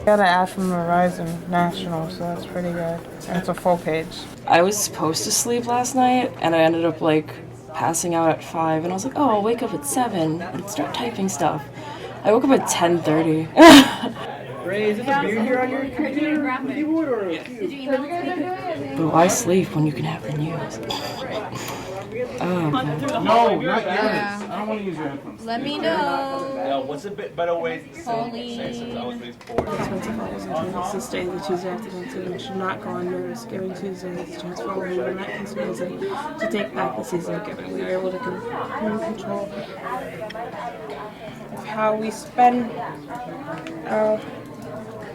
Got an ad from Verizon National, so that's pretty good. And it's a full page. I was supposed to sleep last night, and I ended up passing out at 5, and I was like, oh, I'll wake up at 7 and start typing stuff. I woke up at 10:30. Ray, is it the beard here on your keyboard or? But why sleep when you can have the news? No, not yet. Yeah. I don't want to use your headphones. Let me know. What's a bit better way to say since I was raised poor? It's this day, the Tuesday after Thanksgiving, should not go unnoticed. Giving Tuesday is a chance for all who are not consumerism to take back the season of giving. We are able to control of how we spend our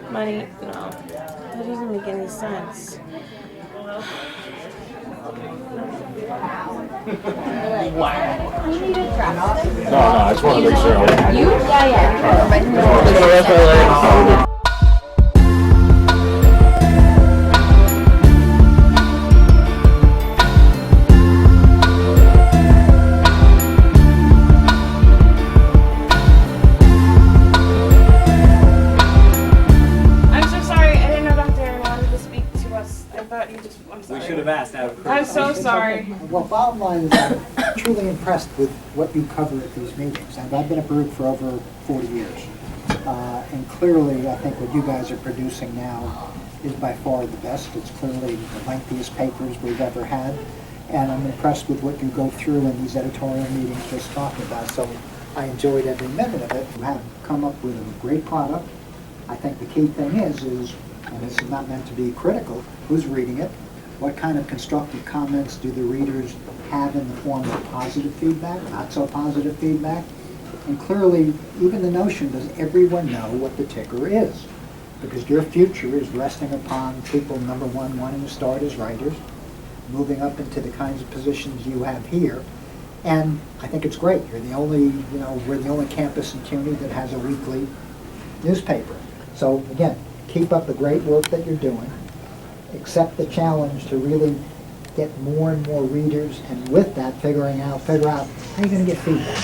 money. No, that doesn't make any sense. No, I just want to make sure. You? Yeah. I'm so sorry. I didn't know Dr. wanted to speak to us. I thought you just. I'm sorry. We should have asked. I'm so sorry. Well, bottom line is I'm truly impressed with what you cover at these meetings. And I've been at Baruch for over 40 years. And clearly, I think what you guys are producing now is by far the best. It's clearly the lengthiest papers we've ever had. And I'm impressed with what you go through in these editorial meetings just talking about. So I enjoyed every minute of it. You have come up with a great product. I think the key thing is, and this is not meant to be critical, who's reading it? What kind of constructive comments do the readers have in the form of positive feedback, not so positive feedback? And clearly, even the notion, does everyone know what the ticker is? Because your future is resting upon people, number one, wanting to start as writers, moving up into the kinds of positions you have here. And I think it's great. You're the only, we're the only campus in CUNY that has a weekly newspaper. So again, keep up the great work that you're doing. Accept the challenge to really get more and more readers, and with that, figure out how you're going to get feedback.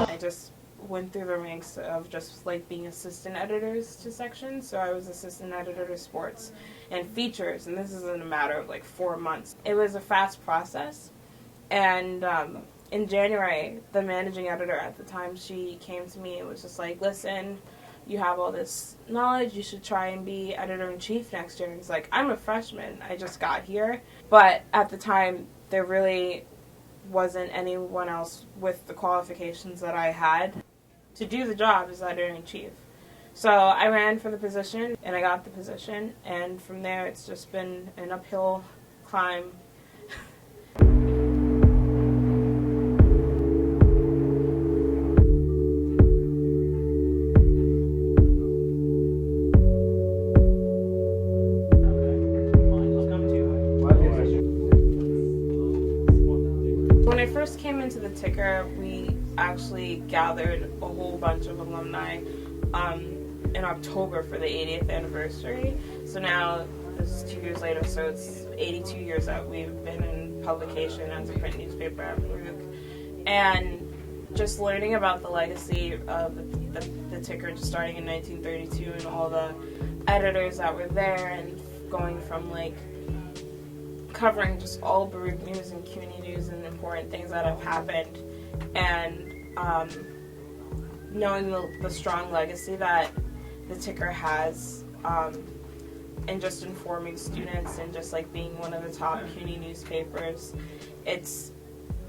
I just went through the ranks of just being assistant editors to sections. So I was assistant editor to sports and features, and this is in a matter of 4 months. It was a fast process, and in January, the managing editor at the time, she came to me and was just like, listen, you have all this knowledge, you should try and be editor-in-chief next year. And it's like, I'm a freshman, I just got here. But at the time, there really wasn't anyone else with the qualifications that I had to do the job as editor-in-chief. So I ran for the position, and I got the position, and from there it's just been an uphill climb. When I first came into the ticker, we actually gathered a whole bunch of alumni in October for the 80th anniversary. So now, this is 2 years later, so it's 82 years that we've been in publication as a print newspaper at Baruch. And just learning about the legacy of the ticker, just starting in 1932, and all the editors that were there, and going from covering just all Baruch news and CUNY news and important things that have happened, and knowing the strong legacy that the ticker has, and just informing students, and just being one of the top CUNY newspapers, it's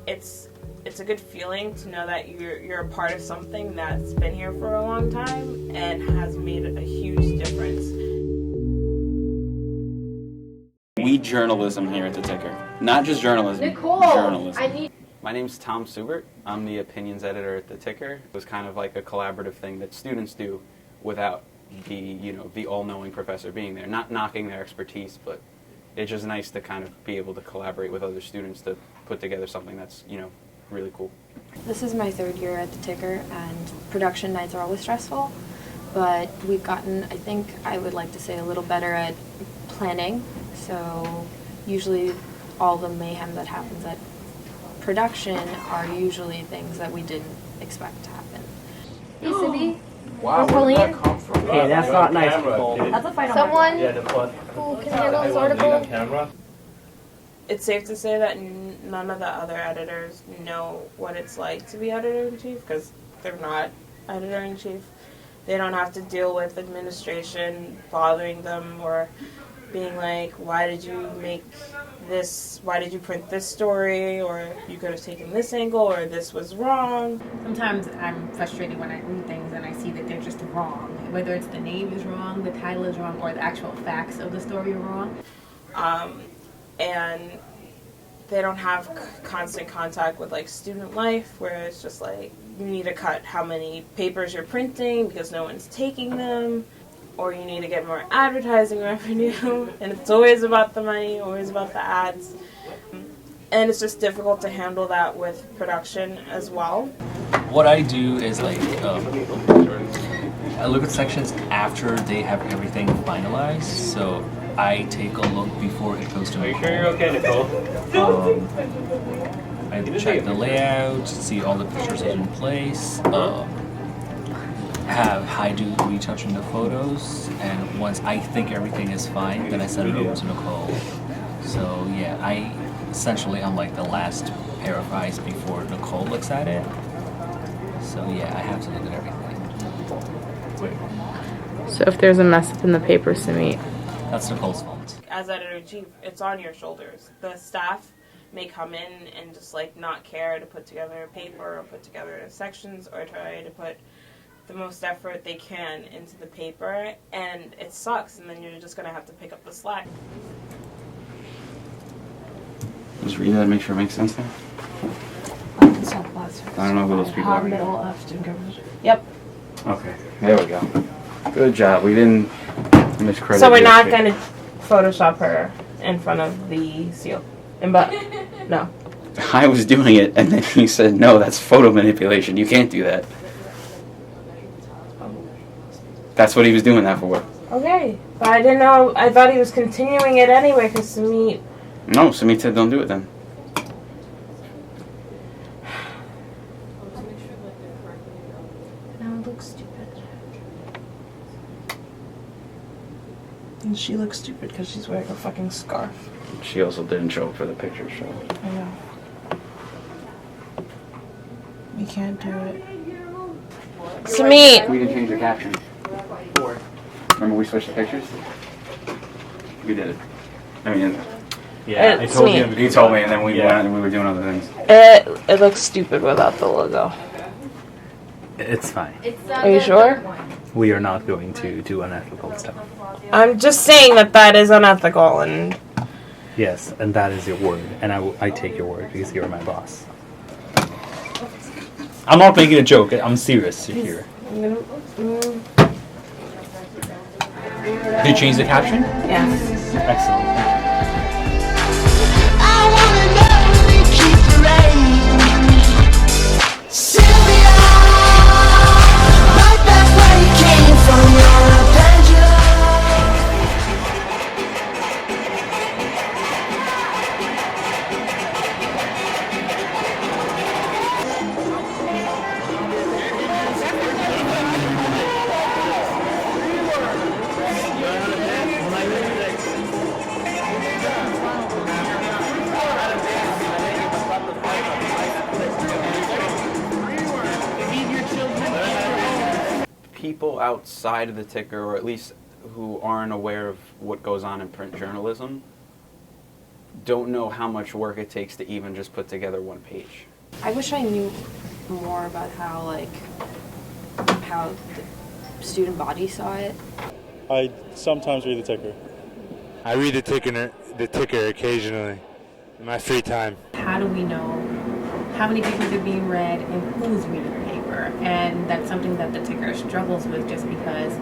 a good feeling to know that you're a part of something that's been here for a long time and has made a huge difference. We journalism here at the ticker. Not just journalism, Nicole, journalism. My name's Tom Subert. I'm the opinions editor at the ticker. It was kind of like a collaborative thing that students do without the all-knowing professor being there. Not knocking their expertise, but it's just nice to kind of be able to collaborate with other students to put together something that's, you know, really cool. This is my 3rd year at the Ticker, and production nights are always stressful, but we've gotten, I think I would like to say, a little better at planning. So usually all the mayhem that happens at production are usually things that we didn't expect to happen. Hey, Stevie. Wow, where did that come from? Hey, that's not nice, Nicole. That's a fight on Someone Yeah, the what? who can handle this article. It's safe to say that none of the other editors know what it's like to be editor-in-chief because they're not editor-in-chief. They don't have to deal with administration bothering them or being like, why did you make this, why did you print this story, or you could have taken this angle, or this was wrong. Sometimes I'm frustrated when I read things and I see that they're just wrong. Whether it's the name is wrong, the title is wrong, or the actual facts of the story are wrong. And they don't have constant contact with like student life, where it's just like you need to cut how many papers you're printing because no one's taking them, or you need to get more advertising revenue, and it's always about the money, always about the ads, and it's just difficult to handle that with production as well. What I do is like I look at sections after they have everything finalized, so I take a look before it goes to Are you sure you're okay, Nicole? I check the layout, see all the pictures are in place, have Haidu retouching the photos, and once I think everything is fine, then I send it over to Nicole. So yeah, I'm like the last pair of eyes before Nicole looks at it. So yeah, I have to look at everything. So if there's a mess up in the paper, Simi, that's Nicole's fault. As editor-in-chief, it's on your shoulders. The staff may come in and just like not care to put together a paper or put together sections or try to put the most effort they can into the paper, and it sucks, and then you're just going to have to pick up the slack. Just read that and make sure it makes sense there. I don't know who those people are. Yep. Okay, there we go. Good job. We didn't miscredit. So we're not going to Photoshop her in front of the seal. But no. I was doing it, and then he said, no, that's photo manipulation. You can't do that. That's what he was doing that for. Okay. But I didn't know. I thought he was continuing it anyway because Samit. No, Samit said don't do it then. Now it looks stupid. And she looks stupid because she's wearing a fucking scarf. She also didn't show up for the picture show. I know. We can't do it. Samit! We didn't change the caption. Remember we switched the pictures? We did it. I mean, yeah, I told you. He told me, and then we went out and we were doing other things. It looks stupid without the logo. It's fine. Are you sure? We are not going to do unethical stuff. I'm just saying that is unethical, and Yes, and that is your word, and I take your word because you're my boss. I'm not making a joke. I'm serious here. Did you change the caption? Yes. Excellent. People outside of the Ticker, or at least who aren't aware of what goes on in print journalism, don't know how much work it takes to even just put together one page. I wish I knew more about how the student body saw it. I sometimes read the Ticker. I read the Ticker occasionally in my free time. How do we know how many papers are being read and who's reading the paper? And that's something that the Ticker struggles with, just because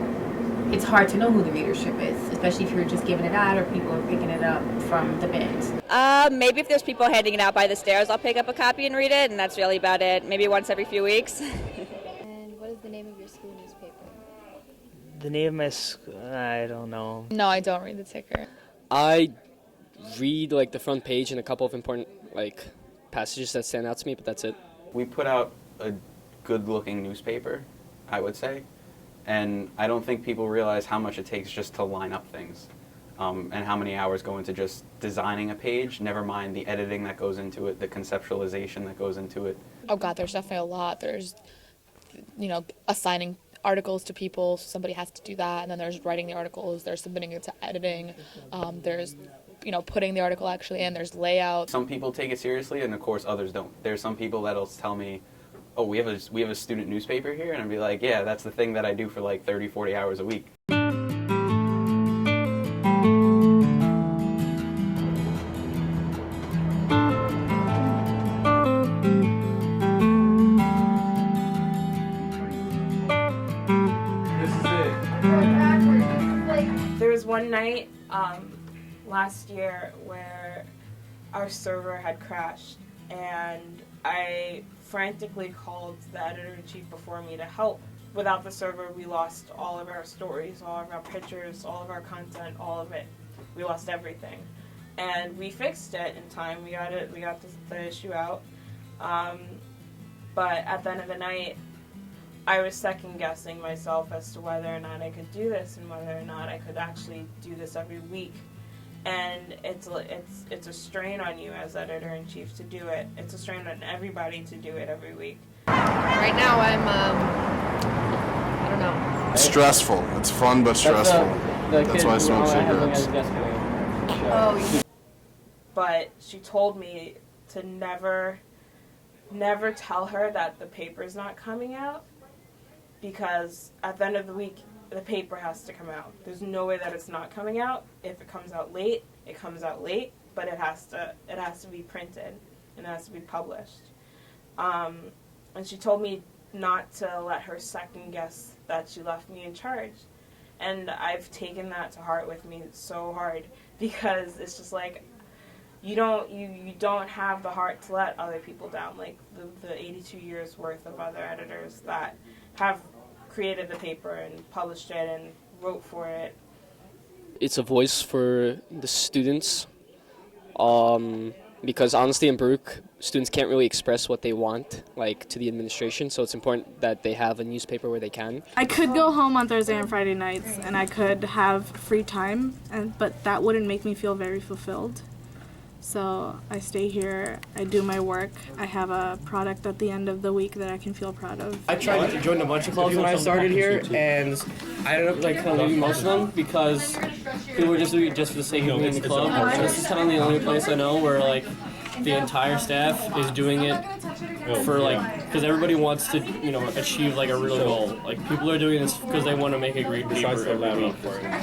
it's hard to know who the readership is, especially if you're just giving it out or people are picking it up from the bins. Maybe if there's people handing it out by the stairs, I'll pick up a copy and read it, and that's really about it. Maybe once every few weeks. And what is the name of your school newspaper? The name of my school, I don't know. No, I don't read the ticker. I read like the front page and a couple of important like passages that stand out to me, but that's it. We put out a good-looking newspaper, I would say, and I don't think people realize how much it takes just to line up things, and how many hours go into just designing a page, never mind the editing that goes into it, the conceptualization that goes into it. Oh God, there's definitely a lot. There's, assigning articles to people, so somebody has to do that, and then there's writing the articles, there's submitting it to editing, there's putting the article actually in, there's layout. Some people take it seriously, and of course others don't. There's some people that'll tell me, oh, we have a student newspaper here, and I'd be like, yeah, that's the thing that I do for like 30, 40 hours a week. There was one night last year where our server had crashed, and I frantically called the editor-in-chief before me to help. Without the server, we lost all of our stories, all of our pictures, all of our content, all of it. We lost everything. And we fixed it in time. We got the issue out. But at the end of the night, I was second-guessing myself as to whether or not I could do this and whether or not I could actually do this every week. And it's a strain on you as editor-in-chief to do it. It's a strain on everybody to do it every week. Right now I'm, I don't know. It's stressful. It's fun but stressful. That's why I smoke cigarettes. But she told me to never tell her that the paper's not coming out, because at the end of the week, the paper has to come out. There's no way that it's not coming out. If it comes out late, it comes out late, but it has to be printed and it has to be published. And she told me not to let her second guess that she left me in charge. And I've taken that to heart with me so hard, because it's just like, you don't have the heart to let other people down, like the 82 years worth of other editors that have created the paper and published it and wrote for it. It's a voice for the students, because honestly in Baruch, students can't really express what they want to the administration, so it's important that they have a newspaper where they can. I could go home on Thursday and Friday nights and I could have free time, but that wouldn't make me feel very fulfilled. So I stay here, I do my work, I have a product at the end of the week that I can feel proud of. I tried to join a bunch of clubs when I started here, and I ended up kind of leaving most of them because people were just doing it just for the sake of being in the club. This is kind of the only place I know where the entire staff is doing it for because everybody wants to achieve a real goal. People are doing this because they want to make a great paper every week.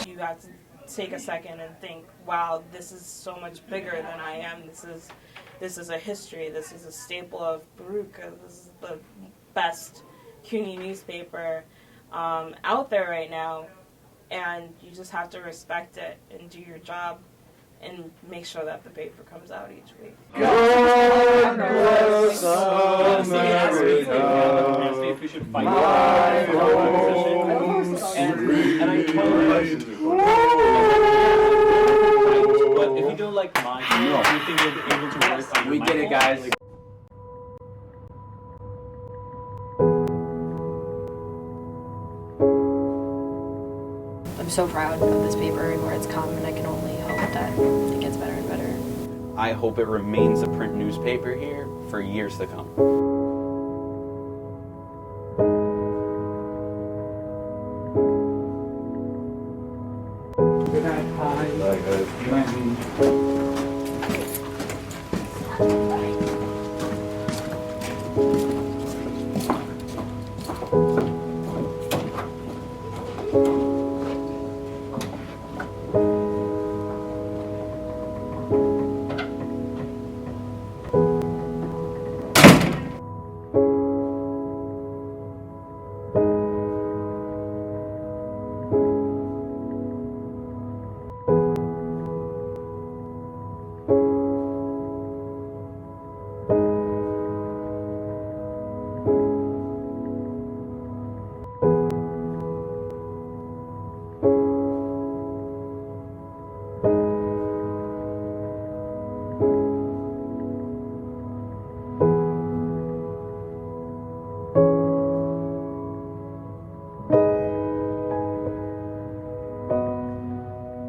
You got to take a second and think, wow, this is so much bigger than I am. This is a history. This is a staple of Baruch. This is the best CUNY newspaper out there right now, and you just have to respect it and do your job and make sure that the paper comes out each week. God bless America, my home sweet. But if you don't like mine, do you think you'll be able to work on We get it, guys. I'm so proud of this paper and where it's come, and I can only hope that it gets better and better. I hope it remains a print newspaper here for years to come.